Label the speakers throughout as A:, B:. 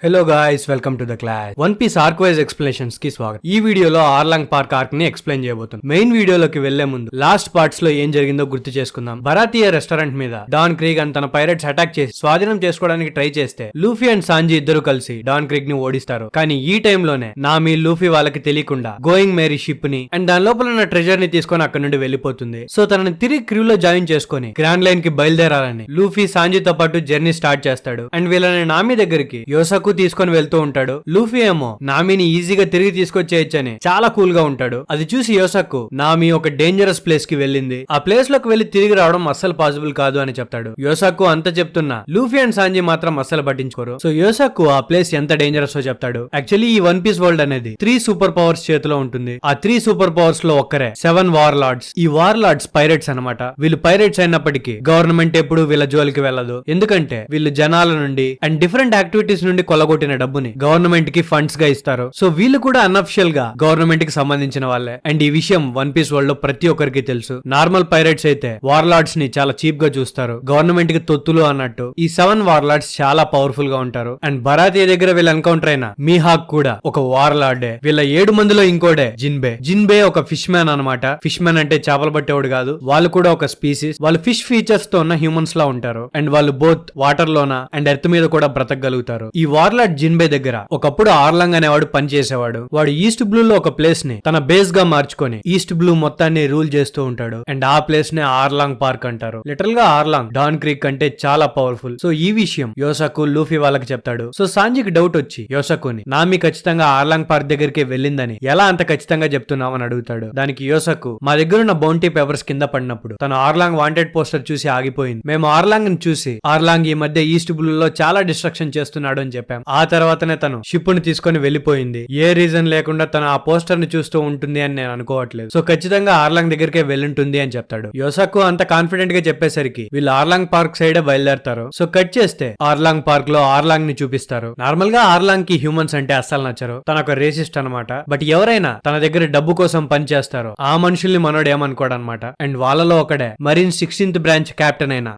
A: Hello guys, welcome to the class. One Piece arc wise explanations కి స్వాగతం. ఈ వీడియోలో ఆర్లాంగ్ పార్క్ ఆర్క్ ని ఎక్స్ప్లెయిన్ చేయబోతుంది. మెయిన్ వీడియోలోకి వెళ్లే ముందు లాస్ట్ పార్ట్స్ లో ఏం జరిగిందో గుర్తు చేసుకుందాం. బరాతియా రెస్టారెంట్ మీద డాన్ క్రీగ్ అండ్ తన పైరట్స్ అటాక్ చేసి స్వాధీనం చేసుకోవడానికి ట్రై చేస్తే లూఫీ అండ్ సాంజీ ఇద్దరు కలిసి డాన్ క్రీగ్ ని ఓడిస్తారు. కానీ ఈ టైంలోనే నామి లూఫీ వాళ్ళకి తెలియకుండా గోయింగ్ మేరీ షిప్ ని అండ్ దాని లోపల ఉన్న ట్రెజర్ ని తీసుకొని అక్కడ నుండి వెళ్లిపోతుంది. సో తనని తిరిగి క్రూలో జాయిన్ చేసుకుని గ్రాండ్ లైన్ కి బయలుదేరాలని లూఫీ సాంజీతో పాటు జర్నీ స్టార్ట్ చేస్తాడు. అండ్ వీళ్ళని నామి దగ్గరికి యోసాకు తీసుకొని వెళ్తూ ఉంటాడు. లూఫీ ఏమో నామిని ఈజీగా తిరిగి తీసుకొచ్చేయచ్చని చాలా కూల్ గా ఉంటాడు. అది చూసి యోసాకు నామి ఒక డేంజరస్ ప్లేస్ కి వెళ్ళింది, ఆ ప్లేస్ లోకి వెళ్లి తిరిగి రావడం అస్సలు పాసిబుల్ కాదు అని చెప్తాడు. యోసాకు అంత చెప్తున్నా లూఫీ అండ్ సాంజీ మాత్రం అస్సలు పట్టించుకోరు. సో యోసాకు ఆ ప్లేస్ ఎంత డేంజరస్ చెప్తాడు. యాక్చువల్లీ ఈ వన్ పీస్ వరల్డ్ అనేది 3 సూపర్ పవర్స్ చేతిలో ఉంటుంది. ఆ 3 సూపర్ పవర్స్ లో ఒక్కరే 7 వార్ లార్డ్స్. ఈ వార్ లార్డ్స్ పైరేట్స్ అన్నమాట. వీళ్ళు పైరేట్స్ అయినప్పటికీ గవర్నమెంట్ ఎప్పుడు వీళ్ళ జోలికి వెళ్ళదు. ఎందుకంటే వీళ్ళు జనాల నుండి అండ్ డిఫరెంట్ యాక్టివిటీస్ నుండి కొల్లగొట్టిన డబ్బుని గవర్నమెంట్ కి ఫండ్స్ గా ఇస్తారు. సో వీళ్ళు కూడా అన్అఫిషియల్ గా గవర్నమెంట్ కి సంబంధించిన వాళ్ళే. అండ్ ఈ విషయం వన్ పీస్ వరల్డ్ లో ప్రతి ఒక్కరికి తెలుసు. నార్మల్ పైరేట్స్ అయితే వార్ లార్డ్స్ ని చాలా చీప్ గా చూస్తారు, గవర్నమెంట్ కి తొత్తులు అన్నట్టు. ఈ 7 వార్ లార్డ్స్ చాలా పవర్ఫుల్ గా ఉంటారు. అండ్ బరాతియా దగ్గర వీళ్ళు ఎన్కౌంటర్ అయిన మీహాక్ కూడా ఒక వార్ లార్డే. వీళ్ళ 7 మందిలో ఇంకోడే జిన్బే. జిన్బే ఒక ఫిష్ మ్యాన్ అనమాట. ఫిష్ మ్యాన్ అంటే చేపలు పట్టేవాడు కాదు, వాళ్ళు కూడా ఒక స్పీసీస్. వాళ్ళు ఫిష్ ఫీచర్స్ తో ఉన్న హ్యూమన్స్ లా ఉంటారు. అండ్ వాళ్ళు బోత్ వాటర్ లోన అండ్ ఎర్త్ మీద కూడా బ్రతకగలుగుతారు. ఈ వార్ లార్డ్ జిన్బే దగ్గర ఒకప్పుడు ఆర్లాంగ్ అనేవాడు పనిచేసేవాడు. వాడు ఈస్ట్ బ్లూ లో ఒక ప్లేస్ ని తన బేస్ గా మార్చుకొని ఈస్ట్ బ్లూ మొత్తాన్ని రూల్ చేస్తూ ఉంటాడు. అండ్ ఆ ప్లేస్ ని ఆర్లాంగ్ పార్క్ అంటారు. లిటరల్ గా ఆర్లాంగ్ డాన్ క్రీక్ కంటే చాలా పవర్ఫుల్. సో ఈ విషయం యోసాకు లూఫీ వాళ్ళకి చెప్తాడు. సో సాంజీకి డౌట్ వచ్చి యోసాకుని నామి ఖచ్చితంగా ఆర్లాంగ్ పార్క్ దగ్గరికి వెళ్ళిందని ఎలా అంత ఖచ్చితంగా చెప్తున్నావు అని అడుగుతాడు. దానికి యోసాకు మా దగ్గర ఉన్న బౌంటీ పేపర్స్ కింద పడినప్పుడు తను ఆర్లాంగ్ వాంటెడ్ పోస్టర్ చూసి ఆగిపోయింది. మేము ఆర్లాంగ్ ని చూసి ఆర్లాంగ్ ఈ మధ్య ఈస్ట్ బ్లూ లో చాలా డిస్ట్రక్షన్ చేస్తున్నాడు అని చెప్పాం. ఆ తర్వాతనే తను షిప్ ని తీసుకొని వెళ్లిపోయింది. ఏ రీజన్ లేకుండా తను ఆ పోస్టర్ ని చూస్తూ ఉంటుంది అని నేను అనుకోవట్లేదు. సో ఖచ్చితంగా ఆర్లాంగ్ దగ్గరికే వెళ్ళుంటుంది అని చెప్తాడు. యోసాకు అంత కాన్ఫిడెంట్ గా చెప్పేసరికి వీళ్ళు ఆర్లాంగ్ పార్క్ సైడ్ బయలుదేరతారు. సో కట్ చేస్తే ఆర్లాంగ్ పార్క్ లో ఆర్లాంగ్ ని చూపిస్తారు. నార్మల్ గా ఆర్లాంగ్ కి హ్యూమన్స్ అంటే అస్సలు నచ్చరు. తన ఒక రేసిస్ట్ అనమాట. బట్ ఎవరైనా తన దగ్గర డబ్బు కోసం పని చేస్తారో ఆ మనుషుల్ని మనోడు ఏమనుకోడు అనమాట. అండ్ వాళ్ళలో ఒకడే మరీన్ 16th బ్రాంచ్ కెప్టెన్ అయిన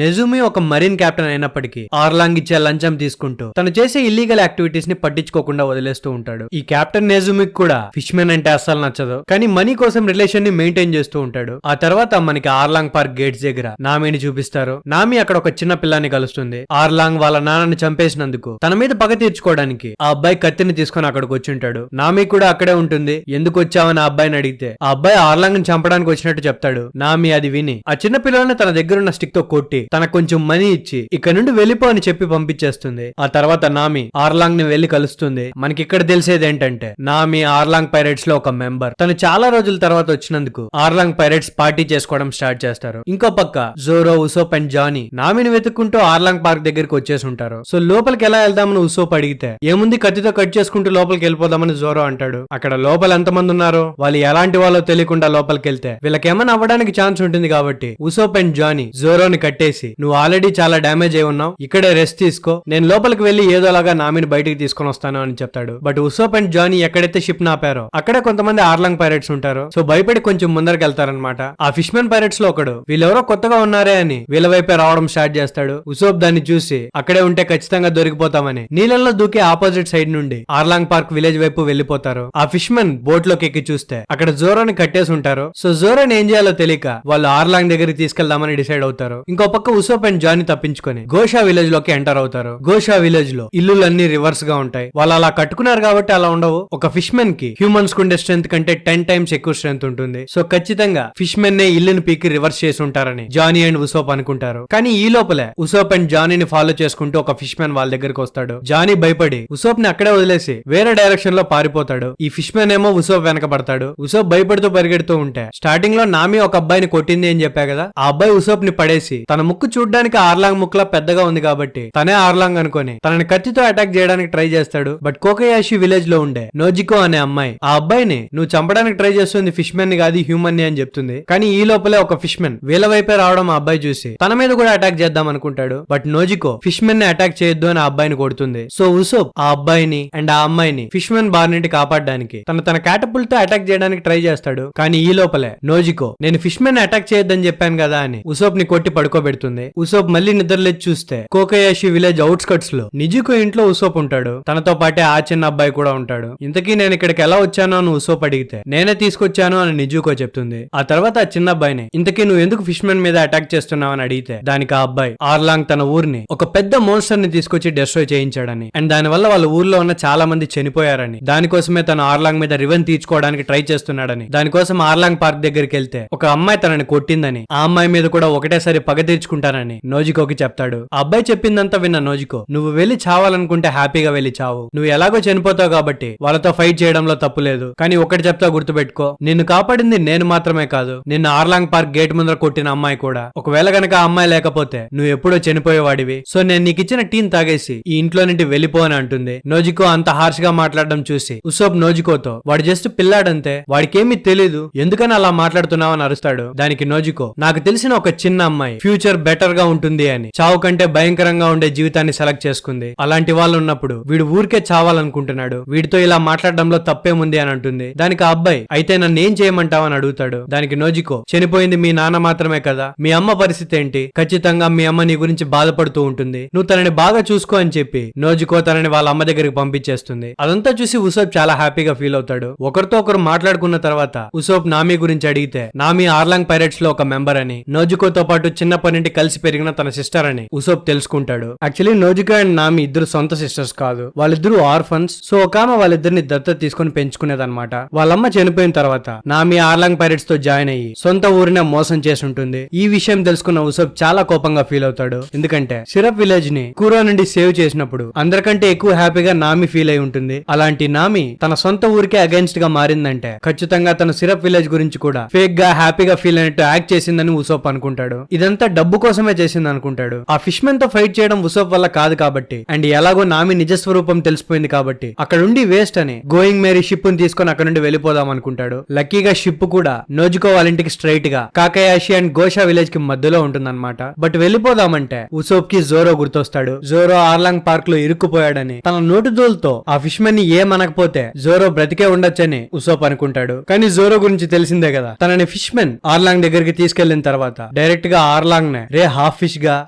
A: నెజుమి ఒక మరీన్ కెప్టెన్ అయినప్పటికీ ఆర్లాంగ్ ఇచ్చే లంచం తీసుకుంటూ తను చేసే ఇల్లీగల్ యాక్టివిటీస్ ని పట్టించుకోకుండా వదిలేస్తూ ఉంటాడు. ఈ కెప్టెన్ నెజుమికి కూడా ఫిష్ మెన్ అంటే అస్సలు నచ్చదు, కానీ మనీ కోసం రిలేషన్ ని మెయింటైన్ చేస్తూ ఉంటాడు. ఆ తర్వాత మనకి ఆర్లాంగ్ పార్క్ గేట్స్ దగ్గర నామిని చూపిస్తారు. నామి అక్కడ ఒక చిన్న పిల్లాన్ని కలుస్తుంది. ఆర్లాంగ్ వాళ్ళ నాన్నని చంపేసినందుకు తన మీద పగ తీర్చుకోవడానికి ఆ అబ్బాయి కత్తిని తీసుకొని అక్కడికి వచ్చి ఉంటాడు. నామి కూడా అక్కడే ఉంటుంది. ఎందుకు వచ్చావని ఆ అబ్బాయిని అడిగితే ఆ అబ్బాయి ఆర్లాంగ్ ని చంపడానికి వచ్చినట్టు చెప్తాడు. నామి అది విని ఆ చిన్న పిల్లని తన దగ్గర ఉన్న స్టిక్ తో కొట్టి తనకు కొంచెం మనీ ఇచ్చి ఇక్కడ నుండి వెళ్ళిపో అని చెప్పి పంపించేస్తుంది. ఆ తర్వాత నామి ఆర్లాంగ్ ని వెళ్లి కలుస్తుంది. మనకి ఇక్కడ తెలిసేది ఏంటంటే నామి ఆర్లాంగ్ పైరేట్స్ లో ఒక మెంబర్. తను చాలా రోజుల తర్వాత వచ్చినందుకు ఆర్లాంగ్ పైరేట్స్ పార్టీ చేసుకోవడం స్టార్ట్ చేస్తారు. ఇంకో పక్క జోరో, ఉసోప్ అండ్ జానీ నామిని వెతుక్కుంటూ ఆర్లాంగ్ పార్క్ దగ్గరికి వచ్చేసి ఉంటారు. సో లోపలికి ఎలా వెళ్దామని ఉసోప్ అడిగితే ఏముంది కత్తితో కట్ చేసుకుంటూ లోపలికి వెళ్ళిపోదామని జోరో అంటాడు. అక్కడ లోపల ఎంతమంది ఉన్నారో వాళ్ళు ఎలాంటి వాళ్ళో తెలియకుండా లోపలికి వెళ్తే వీళ్ళకి ఏమైనా అవ్వడానికి ఛాన్స్ ఉంటుంది కాబట్టి ఉసోప్ అండ్ జానీ జోరోని కట్టేసి నువ్వు ఆల్రెడీ చాలా డ్యామేజ్ అయి ఉన్నావు, ఇక్కడే రెస్ట్ తీసుకో, నేను లోపలికి వెళ్లి ఏదోలాగా నామిని బయటికి తీసుకొని వస్తాను అని చెప్తాడు. బట్ ఉసోప్ అండ్ జానీ ఎక్కడైతే షిప్ నాపారో అక్కడే కొంతమంది ఆర్లాంగ్ పైరేట్స్ ఉంటారు. సో భయపడి కొంచెం ముందరికి వెళ్తారనమాట. ఆ ఫిష్ మెన్ పైరేట్స్ లో ఒకడు వీళ్ళెవరో కొత్తగా ఉన్నారే అని వీళ్ళ వైపే రావడం స్టార్ట్ చేస్తాడు. ఉసోప్ దాన్ని చూసి అక్కడే ఉంటే ఖచ్చితంగా దొరికిపోతామని నీళ్ళల్లో దూకి ఆపోజిట్ సైడ్ నుండి ఆర్లాంగ్ పార్క్ విలేజ్ వైపు వెళ్లిపోతారు. ఆ ఫిష్ మెన్ బోట్ లోకి ఎక్కి చూస్తే అక్కడ జోరోని కట్టేసి ఉంటారు. సో జోరోని ఏం చేయాలో తెలియక వాళ్ళు ఆర్లాంగ్ దగ్గరికి తీసుకెళ్దామని డిసైడ్ అవుతారు. ఇంకో పక్క ఉసోప్ అండ్ జానీ తప్పించుకొని గోషా విలేజ్ లోకి ఎంటర్ అవుతారు. గోషా విలేజ్ లో ఇల్లులన్నీ రివర్స్ గా ఉంటాయి. వాళ్ళు అలా కట్టుకున్నారు కాబట్టి అలా ఉండవు. ఒక ఫిష్ మెన్ కి హ్యూమన్స్ కుండే స్ట్రెంత్ కంటే 10 times ఎక్కువ స్ట్రెంత్ ఉంటుంది. సో ఖచ్చితంగా ఫిష్ మెన్ నే ఇల్లుని పీకి రివర్స్ చేసి ఉంటారని జానీ అండ్ ఉసోప్ అనుకుంటారు. కానీ ఈ లోపలే ఉసోప్ అండ్ జానీని ఫాలో చేసుకుంటూ ఒక ఫిష్ మెన్ వాళ్ళ దగ్గరకు వస్తాడు. జానీ భయపడి ఉసోప్ ని అక్కడే వదిలేసి వేరే డైరెక్షన్ లో పారిపోతాడు. ఈ ఫిష్ మెన్ ఏమో ఉసోప్ వెనక పడతాడు. ఉసోప్ భయపడుతూ పరిగెడుతూ ఉంటే స్టార్టింగ్ లో నామి ఒక అబ్బాయిని కొట్టింది అని చెప్పా కదా, ఆ అబ్బాయి ఉసోప్ ని పడేసి తన ముక్కు చూడ్డానికి ఆర్లాంగ్ ముక్కులా పెద్దగా ఉంది కాబట్టి తనే ఆర్లాంగ్ అనుకొని తనని కత్తితో అటాక్ చేయడానికి ట్రై చేస్తాడు. బట్ కోకయాషి విలేజ్ లో ఉండే నోజికో అనే అమ్మాయి ఆ అబ్బాయిని నువ్వు చంపడానికి ట్రై చేస్తుంది ఫిష్ మెన్ ని కాదు హ్యూమన్ ని అని చెప్తుంది. కానీ ఈ లోపలే ఒక ఫిష్ మెన్ వీళ్ళ వైపే రావడం ఆ అబ్బాయి చూసి తన మీద కూడా అటాక్ చేద్దాం అనుకుంటాడు. బట్ నోజికో ఫిష్ మెన్ ని అటాక్ చేయొద్దు అని ఆ అబ్బాయిని కొడుతుంది. సో ఉసోప్ ఆ అబ్బాయిని అండ్ ఆ అమ్మాయిని ఫిష్ మెన్ బార్ నుండి కాపాడడానికి తన క్యాటపుల్ తో అటాక్ చేయడానికి ట్రై చేస్తాడు. కానీ ఈ లోపలే నోజికో నేను ఫిష్ మెన్ అటాక్ చేయొద్దని చెప్పాను కదా అని ఉసోప్ ని కొట్టి పడుకోబెడుతుంది. ఉసోప్ మళ్ళీ నిద్రలేచి చూస్తే కోకయాషి విలేజ్ అవుట్స్కట్స్ లో నిజుకో ఇంట్లో ఉసోప్ ఉంటాడు. తనతో పాటే ఆ చిన్న అబ్బాయి కూడా ఉంటాడు. ఇంతకీ నేను ఇక్కడికి ఎలా వచ్చానో అని ఉసోప్ అడిగితే నేనే తీసుకొచ్చాను అని నిజుకో చెప్తుంది. ఆ తర్వాత ఆ చిన్న అబ్బాయిని ఇంతకీ నువ్వు ఎందుకు ఫిష్ మెన్ మీద అటాక్ చేస్తున్నావు అని అడిగితే దానికి ఆ అబ్బాయి ఆర్లాంగ్ తన ఊరిని ఒక పెద్ద మోన్స్టర్ ని తీసుకొచ్చి డిస్ట్రాయ్ చేయించాడని అండ్ దాని వల్ల వాళ్ళ ఊర్లో ఉన్న చాలా మంది చనిపోయారని దానికోసమే తను ఆర్లాంగ్ మీద రివెంజ్ తీర్చుకోవడానికి ట్రై చేస్తున్నాడని దానికోసం ఆర్లాంగ్ పార్క్ దగ్గరికి వెళ్తే ఒక అమ్మాయి తనని కొట్టిందని ఆ అమ్మాయి మీద కూడా ఒకటేసారి పగ తీర్చుకుంటానని నోజికోకి చెప్తాడు. ఆ అబ్బాయి చెప్పిందంతా విన్న నోజికో నువ్వు వెళ్లి చావాలనుకుంటే హ్యాపీగా వెళ్లి చావు, నువ్వు ఎలాగో చనిపోతావు కాబట్టి వాళ్ళతో ఫైట్ చేయడంలో తప్పు లేదు, కానీ ఒకటి చెప్తా గుర్తుపెట్టుకో, నిన్ను కాపాడింది నేను మాత్రమే కాదు, నిన్ను ఆర్లాంగ్ పార్క్ గేట్ ముందర కొట్టిన అమ్మాయి కూడా. ఒకవేళ గనక ఆ అమ్మాయి లేకపోతే నువ్వు ఎప్పుడో చనిపోయేవాడివి. సో నేను నీకు ఇచ్చిన టీని తాగేసి ఈ ఇంట్లో నుండి వెళ్ళిపో అని అంటుంది. నోజికో అంత హార్ష్ గా మాట్లాడడం చూసి ఉసోప్ నోజికోతో వాడు జస్ట్ పిల్లాడంతే, వాడికేమీ తెలీదు, ఎందుకని అలా మాట్లాడుతున్నావు అని అరుస్తాడు. దానికి నోజికో నాకు తెలిసిన ఒక చిన్న అమ్మాయి ఫ్యూచర్ బెటర్ గా ఉంటుంది అని చావు కంటే భయంకరంగా ఉండే జీవితాన్ని సెలెక్ట్ చేసుకుంది. అలాంటి వాళ్ళు ఉన్నప్పుడు వీడు ఊరికే చావాలనుకుంటున్నాడు, వీడితో ఇలా మాట్లాడడంలో తప్పేముంది అని అంటుంది. దానికి ఆ అబ్బాయి అయితే నన్ను ఏం చేయమంటావు అని అడుగుతాడు. దానికి నోజికో చనిపోయింది మీ నాన్న మాత్రమే కదా, మీ అమ్మ పరిస్థితి ఏంటి, ఖచ్చితంగా మీ అమ్మ నీ గురించి బాధపడుతూ ఉంటుంది, నువ్వు తనని బాగా చూసుకో అని చెప్పి నోజికో తనని వాళ్ళ అమ్మ దగ్గరికి పంపించేస్తుంది. అదంతా చూసి ఉసోప్ చాలా హ్యాపీగా ఫీల్ అవుతాడు. ఒకరితో ఒకరు మాట్లాడుకున్న తర్వాత ఉసోప్ నామి గురించి అడిగితే నామి ఆర్లాంగ్ పైరేట్స్ లో ఒక మెంబర్ అని, నోజికోతో పాటు చిన్నప్పటి నుండి కలిసి పెరిగిన తన సిస్టర్ అని ఉసోప్ తెలుసుకుంటాడు. యాక్చువల్లీ నోజికో అండ్ నామి ఇద్దరు సొంత సిస్టర్స్ కాదు, వాళ్ళిద్దరు ఆర్ఫన్స్. సో ఒక ఆమె వాళ్ళిద్దరిని దత్తత తీసుకుని పెంచుకునేదన్నమాట. వాళ్ళమ్మ చనిపోయిన తర్వాత నామి ఆర్లాంగ్ పైరేట్స్ తో జాయిన్ అయ్యి సొంత ఊరినే మోసం చేసి ఉంటుంది. ఈ విషయం తెలుసుకున్న ఉసోప్ చాలా కోపంగా ఫీల్ అవుతాడు. ఎందుకంటే సిరప్ విలేజ్ ని కూరో నుండి సేవ్ చేసినప్పుడు అందరికంటే ఎక్కువ హ్యాపీగా నామి ఫీల్ అయి ఉంటుంది. అలాంటి నామి తన సొంత ఊరికే అగైన్స్ట్ గా మారిందంటే ఖచ్చితంగా తన సిరప్ విలేజ్ గురించి కూడా ఫేక్ గా హ్యాపీగా ఫీల్ అయినట్టు యాక్ట్ చేసిందని ఉసోప్ అనుకుంటాడు. ఇదంతా డబ్బు కోసమే చేసింది అనుకుంటాడు. ఆ ఫిష్ మెన్ తో ఫైట్ చేయడం ఉసోప్ వల్ల కాదు కాబట్టి అండ్ ఎలాగో నామి నిజస్వరూపం తెలిసిపోయింది కాబట్టి అక్కడుండి వేస్ట్ అని గోయింగ్ మేరీ షిప్ ని తీసుకొని అక్కడ నుండి వెళ్ళిపోదాం అనుకుంటాడు. లక్కీగా షిప్ కూడా నోజికో వాళ్ళ ఇంటికి స్ట్రైట్ గా కాకయాషి అండ్ గోషా విలేజ్ కి మధ్యలో ఉంటుందన్నమాట. బట్ వెళ్ళిపోదామంటే ఉసోప్ కి జోరో గుర్తొస్తాడు. జోరో ఆర్లాంగ్ పార్క్ లో ఇరుక్కుపోయాడని తన నోటుదోలతో ఆ ఫిష్ మెన్ ని ఏమనకపోతే జోరో బ్రతికే ఉండొచ్చని ఉసోప్ అనుకుంటాడు. కానీ జోరో గురించి తెలిసిందే కదా, తనని ఫిష్ మెన్ ఆర్లాంగ్ దగ్గరికి తీసుకెళ్లిన తర్వాత డైరెక్ట్ గా ఆర్లాంగ్ నే రే హాఫ్ ఫిష్ గా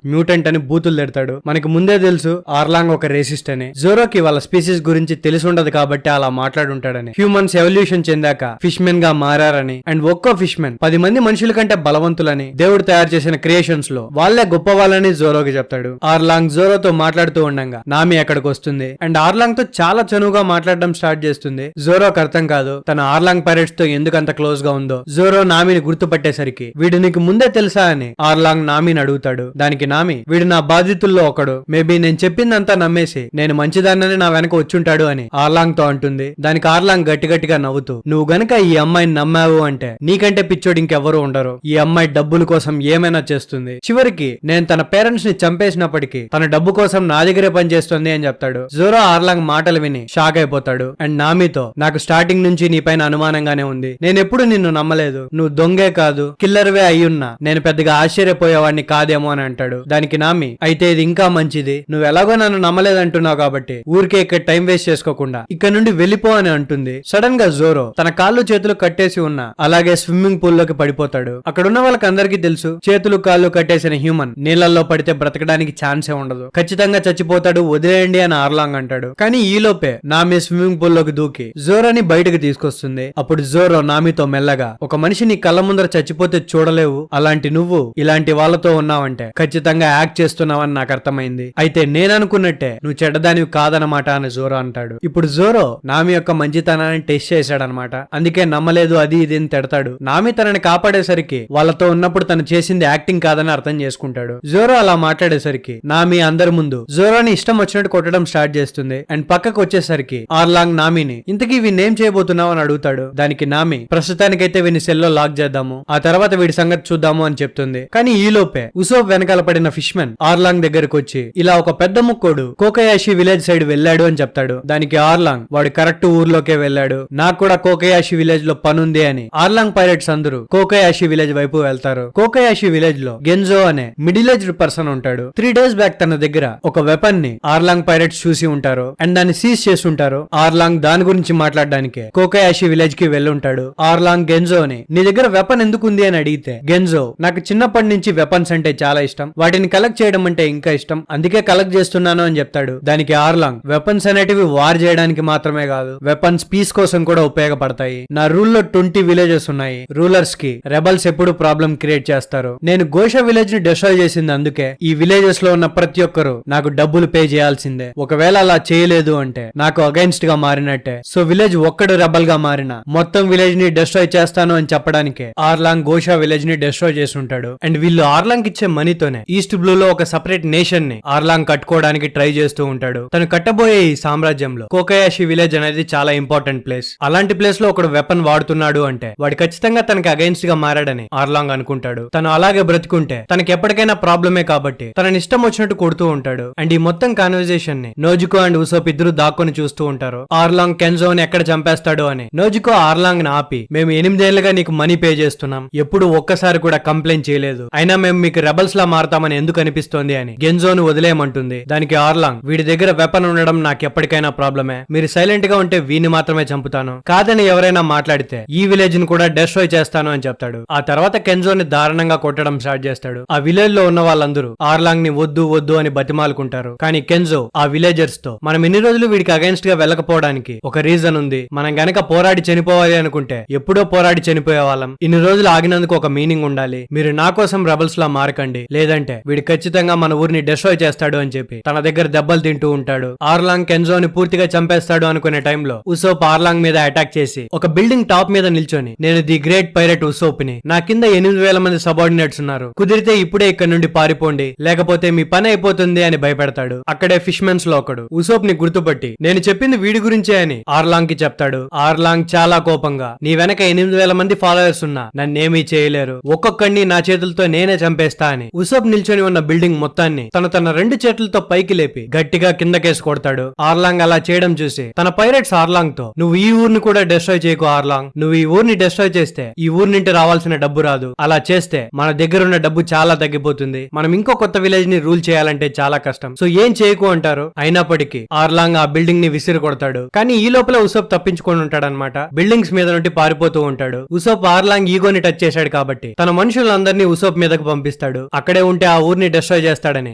A: మ్యూటెంట్ అని బూతులు తిడతాడు. మనకి ముందే తెలుసు ఆర్లాంగ్ ఒక రేసిస్ట్ అని. జోరోకి వాళ్ళ స్పీసీస్ గురించి తెలిసి ఉండదు కాబట్టి అలా మాట్లాడుంటాడని. హ్యూమన్స్ ఎవల్యూషన్ చెందాక ఫిష్ మెన్ గా మారారని అండ్ ఒక్కో ఫిష్ మెన్ 10 మంది మనుషుల కంటే బలవంతులని దేవుడు తయారు చేసిన క్రియేషన్స్ లో వాళ్ళే గొప్ప వాళ్ళని జోరోకి చెప్తాడు. ఆర్లాంగ్ జోరోతో మాట్లాడుతూ ఉండగా నామి అక్కడికి వస్తుంది అండ్ ఆర్లాంగ్ తో చాలా చనువుగా మాట్లాడడం స్టార్ట్ చేస్తుంది. జోరోకి అర్థం కాదు తన ఆర్లాంగ్ పైరేట్స్ తో ఎందుకు అంత క్లోజ్ గా ఉందో. జోరో నామిని గుర్తుపట్టేసరికి వీడు నీకు ముందే తెలుసా అని ఆర్లాంగ్ నామిని అడుగుతాడు. దానికి నామి వీడు నా బాధితుల్లో ఒకడు, మేబీ నేను చెప్పిందంతా నమ్మేసి నేను మంచిదాన్నని నా వెనక వచ్చుంటాడు అని ఆర్లాంగ్ తో అంటుంది. దానికి ఆర్లాంగ్ గట్టిగా నవ్వుతూ నువ్వు గనక ఈ అమ్మాయిని నమ్మావు అంటే నీకంటే పిచ్చోడు ఇంకెవ్వరూ ఉండరు, ఈ అమ్మాయి డబ్బుల కోసం ఏమైనా చేస్తుంది, చివరికి నేను తన పేరెంట్స్ ని చంపేసినప్పటికీ తన డబ్బు కోసం నా దగ్గరే పనిచేస్తుంది అని చెప్తాడు. జోరో ఆర్లాంగ్ మాటలు విని షాక్ అయిపోతాడు అండ్ నామితో నాకు స్టార్టింగ్ నుంచి నీ పైన అనుమానంగానే ఉంది, నేనెప్పుడు నిన్ను నమ్మలేదు, నువ్వు దొంగే కాదు కిల్లర్వే అయ్యున్నా నేను పెద్దగా ఆశ్చర్యపోయేవాడిని కాదేమో అని అంటాడు. దానికి నామి అయితే ఇది ఇంకా మంచిది, నువ్వు ఎలాగో నన్ను నమ్మలేదంటున్నావు కాబట్టి ఊరికే ఇక్కడ టైం వేస్ట్ చేసుకోకుండా ఇక్కడ నుండి వెళ్ళిపో అని అంటుంది. సడన్ గా జోరో తన కాళ్ళు చేతులు కట్టేసి ఉన్న అలాగే స్విమ్మింగ్ పూల్ లోకి పడిపోతాడు. అక్కడున్న వాళ్ళకి అందరికీ తెలుసు చేతులు కాళ్ళు కట్టేసిన హ్యూమన్ నీళ్లలో పడితే బ్రతకడానికి ఛాన్సే ఉండదు, ఖచ్చితంగా చచ్చిపోతాడు, వదిలేయండి అని ఆర్లాంగ్ అంటాడు. కానీ ఈలోపే నామి స్విమ్మింగ్ పూల్ లోకి దూకి జోరోని బయటకు తీసుకొస్తుంది. అప్పుడు జోరో నామితో మెల్లగా ఒక మనిషి నీ కళ్ళ ముందర చచ్చిపోతే చూడలేవు, అలాంటి నువ్వు ఇలాంటి వాళ్ళతో ఉన్నావంటే ఖచ్చితంగా యాక్ట్ చేస్తున్నావని నాకు అర్థమైంది, అయితే నేననుకున్నట్టే నువ్వు చెడ్డదానివి కాదనమాట అని జోరో అంటాడు. ఇప్పుడు జోరో నామి యొక్క మంచితనాన్ని టెస్ట్ చేశాడనమాట, అందుకే నమ్మలేదు అది ఇది అని తిడతాడు. నామి తనని కాపాడేసరికి వాళ్ళతో ఉన్నప్పుడు తను చేసింది యాక్టింగ్ కాదని అర్థం చేసుకుంటాడు. జోరో అలా మాట్లాడేసరికి నామి అందరి ముందు జోరోని ఇష్టం వచ్చినట్టు కొట్టడం స్టార్ట్ చేస్తుంది అండ్ పక్కకు వచ్చేసరికి ఆర్లాంగ్ నామిని ఇంతకీ వీణ్ణేం చేయబోతున్నావు అని అడుగుతాడు. దానికి నామి ప్రస్తుతానికైతే వీని సెల్లో లాక్ చేద్దాము, ఆ తర్వాత వీడి సంగతి చూద్దాము అని చెప్తుంది. కానీ ఈలోపే ఉసోప్ వెనకాల పడిన ఫిష్ మెన్ ఆర్లాంగ్ దగ్గరకు వచ్చి ఇలా ఒక పెద్ద ముక్కోడు కోకయాషి విలేజ్ సైడ్ వెళ్ళాడు అని చెప్తాడు. దానికి ఆర్లాంగ్ వాడు కరెక్ట్ ఊర్లోకే వెళ్ళాడు, నాకు కూడా కోకయాషి విలేజ్ లో పనుంది అని ఆర్లాంగ్ పైరేట్స్ అందరూ కోకయాషి విలేజ్ వైపు వెళ్తారు. కోకయాషి విలేజ్ లో గెంజో అనే మిడిల్ ఏజ్డ్ పర్సన్ ఉంటాడు. 3 days బ్యాక్ తన దగ్గర ఒక వెపన్ ని ఆర్లాంగ్ పైరేట్స్ చూసి ఉంటారు అండ్ దాన్ని సీజ్ చేసి ఉంటారు. ఆర్లాంగ్ దాని గురించి మాట్లాడడానికి కోకయాషి విలేజ్ కి వెళ్ళుంటాడు. ఆర్లాంగ్ గెంజోని నీ దగ్గర వెపన్ ఎందుకుంది అని అడిగితే గెంజో నాకు చిన్నప్పటి నుంచి వెపన్స్ అంటే చాలా ఇష్టం, వాటిని కలెక్ట్ చేయడం అంటే ఇంకా ఇష్టం, అందుకే కలెక్ట్ చేస్తున్నా ఇస్తున్నాను అని చెప్తాడు. దానికి ఆర్లాంగ్, వెపన్స్ అనేటివి వార్ చేయడానికి మాత్రమే కాదు, వెపన్స్ పీస్ కోసం కూడా ఉపయోగపడతాయి. నా రూల్ లో 20 విలేజెస్ ఉన్నాయి. రూలర్స్ కి రెబల్స్ ఎప్పుడు ప్రాబ్లం క్రియేట్ చేస్తారు. నేను గోషా విలేజ్ ని డిస్ట్రాయ్ చేసింది అందుకే. ఈ విలేజెస్ లో ఉన్న ప్రతి ఒక్కరు నాకు డబ్బులు పే చేయాల్సిందే. ఒకవేళ అలా చేయలేదు అంటే నాకు అగైన్స్ట్ గా మారినట్టే. సో విలేజ్ ఒక్కడు రెబల్ గా మారిన మొత్తం విలేజ్ ని డిస్ట్రాయ్ చేస్తాను అని చెప్పడానికే ఆర్లాంగ్ గోషా విలేజ్ ని డిస్ట్రాయ్ చేసి ఉంటాడు. అండ్ వీళ్ళు ఆర్లాంగ్ ఇచ్చే మనీతోనే ఈస్ట్ బ్లూ లో ఒక సెపరేట్ నేషన్ ని ఆర్లాంగ్ కట్టుకోవడానికి ట్రై చేస్తూ ఉంటాడు. తను కట్టబోయే ఈ సామ్రాజ్యంలో కోకయాషి విలేజ్ అనేది చాలా ఇంపార్టెంట్ ప్లేస్. అలాంటి ప్లేస్ లో ఒకడు వెపన్ వాడుతున్నాడు అంటే వాడు ఖచ్చితంగా తనకి అగైన్స్ట్ గా మారాడని ఆర్లాంగ్ అనుకుంటాడు. తను అలాగే బ్రతుకుంటే తనకి ఎప్పటికైనా ప్రాబ్లమే కాబట్టి తనని ఇష్టం వచ్చినట్టు కొడుతూ ఉంటాడు. అండ్ ఈ మొత్తం కాన్వర్సేషన్ ని నోజుకో అండ్ ఉసోప్ ఇద్దరు దాక్కుని చూస్తూ ఉంటారు. ఆర్లాంగ్ కెన్జోని ఎక్కడ చంపేస్తాడు అని. నోజుకో ఆర్లాంగ్ ని ఆపి, మేము 8 ఏళ్లుగా నీకు మనీ పే చేస్తున్నాం, ఎప్పుడు ఒక్కసారి కూడా కంప్లైంట్ చేయలేదు, అయినా మేము మీకు రెబల్స్ లా మారతామని ఎందుకు అనిపిస్తోంది అని గెన్జోను వదిలేయమంటుంది. దానికి ఆర్లాంగ్, వీడి దగ్గర వెపన్ ఉండడం నాకు ఎప్పటికైనా ప్రాబ్లమే, మీరు సైలెంట్ గా ఉంటే వీని మాత్రమే చంపుతాను, కాదని ఎవరైనా మాట్లాడితే ఈ విలేజ్ ని కూడా డెస్ట్రాయ్ చేస్తాను అని చెప్తాడు. ఆ తర్వాత కెన్జోని దారుణంగా కొట్టడం స్టార్ట్ చేస్తాడు. ఆ విలేజ్ లో ఉన్న వాళ్ళందరూ ఆర్లాంగ్ ని వద్దు వద్దు అని బతిమాలుకుంటారు. కానీ కెన్జో ఆ విలేజర్స్ తో, మనం ఇన్ని రోజులు వీడికి అగైన్స్ట్ గా వెళ్ళకపోవడానికి ఒక రీజన్ ఉంది, మనం గనక పోరాడి చనిపోవాలి అనుకుంటే ఎప్పుడో పోరాడి చనిపోయే వాళ్ళం, ఇన్ని రోజులు ఆగినందుకు ఒక మీనింగ్ ఉండాలి, మీరు నా కోసం రెబల్స్ లా మారకండి, లేదంటే వీడు ఖచ్చితంగా మన ఊరిని డిస్ట్రాయ్ చేస్తాడు అని చెప్పి తన దగ్గర దెబ్బలు తింటూ ఉంటాడు. ఆర్లాంగ్ కెన్జోని పూర్తిగా చంపేస్తాడు అనుకునే టైంలో ఉసోప్ ఆర్లాంగ్ మీద అటాక్ చేసి ఒక బిల్డింగ్ టాప్ మీద నిల్చొని, నేను ది గ్రేట్ పైరట్ ఉసోప్ ని, నా కింద 8,000 మంది సబార్డినేట్స్ ఉన్నారు, కుదిరితే ఇప్పుడే ఇక్కడ నుండి పారిపోండి లేకపోతే మీ పని అయిపోతుంది అని భయపెడతాడు. అక్కడే ఫిష్మెన్స్ లో ఒకడు ఉసోప్ ని గుర్తుపట్టి, నేను చెప్పింది వీడి గురించే అని ఆర్లాంగ్ కి చెప్తాడు. ఆర్లాంగ్ చాలా కోపంగా, నీ వెనక 8,000 మంది ఫాలోవర్స్ ఉన్నా నన్నేమీ చేయలేరు, ఒక్కొక్కడిని నా చేతులతో నేనే చంపేస్తా అని ఉసోప్ నిల్చొని ఉన్న బిల్డింగ్ మొత్తాన్ని తన 2 చేతులతో పైకి లేపి గట్టిగా కిందకేసి కొడతాడు. ఆర్లాంగ్ అలా చేయడం చూసి తన పైరట్స్ ఆర్లాంగ్ తో, నువ్వు ఈ ఊరిని కూడా డిస్ట్రాయ్ చేయకు ఆర్లాంగ్, నువ్వు ఈ ఊరిని డిస్ట్రాయ్ చేస్తే ఈ ఊరి నుండి రావాల్సిన డబ్బు రాదు, అలా చేస్తే మన దగ్గర ఉన్న డబ్బు చాలా తగ్గిపోతుంది, మనం ఇంకో కొత్త విలేజ్ ని రూల్ చేయాలంటే చాలా కష్టం, సో ఏం చేయకు అంటారు. అయినప్పటికీ ఆర్లాంగ్ ఆ బిల్డింగ్ ని విసిరి కొడతాడు. కానీ ఈ లోపల ఉసోప్ తప్పించుకొని ఉంటాడనమాట. బిల్డింగ్స్ మీద నుండి పారిపోతూ ఉంటాడు. ఉసోప్ ఆర్లాంగ్ ఈగోని టచ్ చేశాడు కాబట్టి తన మనుషులందరినీ ఉసోప్ మీదకు పంపిస్తాడు. అక్కడే ఉంటే ఆ ఊరిని డిస్ట్రాయ్ చేస్తాడని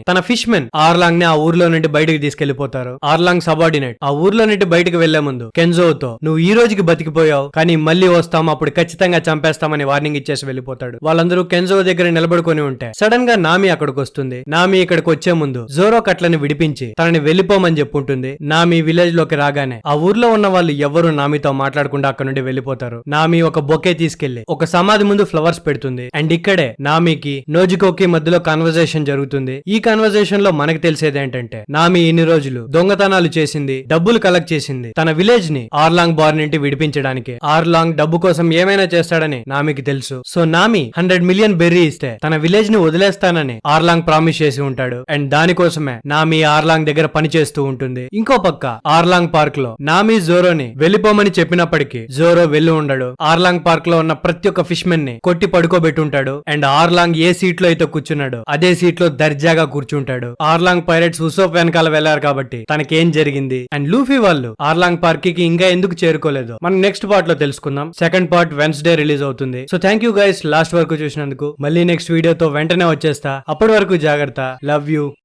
A: తన ఫిష్ మెన్ ఆర్లాంగ్ ని ఆ ఊర్లో నుండి బయటకు తీసుకెళ్లిపోతారు. ఆర్లాంగ్ సబార్డినేట్ ఆ ఊర్లో నుండి బయటకు వెళ్లే ముందు కెన్జోతో, నువ్వు ఈ రోజుకి బతికిపోయావు కానీ మళ్ళీ వస్తాం, అప్పుడు ఖచ్చితంగా చంపేస్తామని వార్నింగ్ ఇచ్చేసి వెళ్ళిపోతాడు. వాళ్ళందరూ కెన్జో దగ్గర నిలబడుకొని ఉంటే సడన్ గా నామి అక్కడికి వస్తుంది. నామి ఇక్కడికి వచ్చే ముందు జోరో కట్లని విడిపించి తనని వెళ్లిపోమని చెప్పుంటుంది. నామి విలేజ్ లోకి రాగానే ఆ ఊర్లో ఉన్న వాళ్ళు ఎవరు నామితో మాట్లాడకుండా అక్కడ నుండి వెళ్లిపోతారు. నామి ఒక బొకే తీసుకెళ్లి ఒక సమాధి ముందు ఫ్లవర్స్ పెడుతుంది. అండ్ ఇక్కడే నామికి నోజుకోకి మధ్యలో కాన్వర్సేషన్ జరుగుతుంది. ఈ కాన్వర్సేషన్ లో మనకు తెలిసేది ఏంటంటే, నామి ఇన్ని రోజులు దొంగతనాలు చేసింది, డబ్బులు కలెక్ట్ చేసింది తన విలేజ్ ని ఆర్లాంగ్ బార్ నుండి విడిపించడానికి. ఆర్లాంగ్ డబ్బు కోసం ఏమైనా చేస్తాడని నామికి తెలుసు. సో నామి 100 మిలియన్ బెర్రీ ఇస్తే తన విలేజ్ ని వదిలేస్తానని ఆర్లాంగ్ ప్రామిస్ చేసి ఉంటాడు. అండ్ దానికోసమే నామి ఆర్లాంగ్ దగ్గర పని చేస్తూ ఉంటుంది. ఇంకో పక్క ఆర్లాంగ్ పార్క్ లో నామి జోరోని వెళ్లిపోమని చెప్పినప్పటికీ జోరో వెళ్లి ఉండడు. ఆర్లాంగ్ పార్క్ లో ఉన్న ప్రతి ఒక్క ఫిష్ మెన్ ని కొట్టి పడుకోబెట్టుంటాడు. అండ్ ఆర్లాంగ్ ఏ సీట్ లో అయితే కూర్చున్నాడో అదే సీట్ లో దర్జాగా కూర్చుంటాడు. ఆర్లాంగ్ పైరట్స్ ఉసోప్ వెనకాల వెళ్లారు కాబట్టి తనకేం జరిగింది అండ్ లూఫీ వాళ్ళు ఆర్లాంగ్ పార్క్ కి ఇంకా ఎందుకు చేరుకోలేదు మనం నెక్స్ట్ పార్ట్ లో తెలుసుకుందాం. సెకండ్ పార్ట్ వెన్స్డే రిలీజ్ అవుతుంది. So thank you guys last వరకు చూసినందుకు. మళ్ళీ నెక్స్ట్ వీడియోతో వెంటనే వచ్చేస్తా. అప్పటి వరకు జాగ్రత్త. Love you.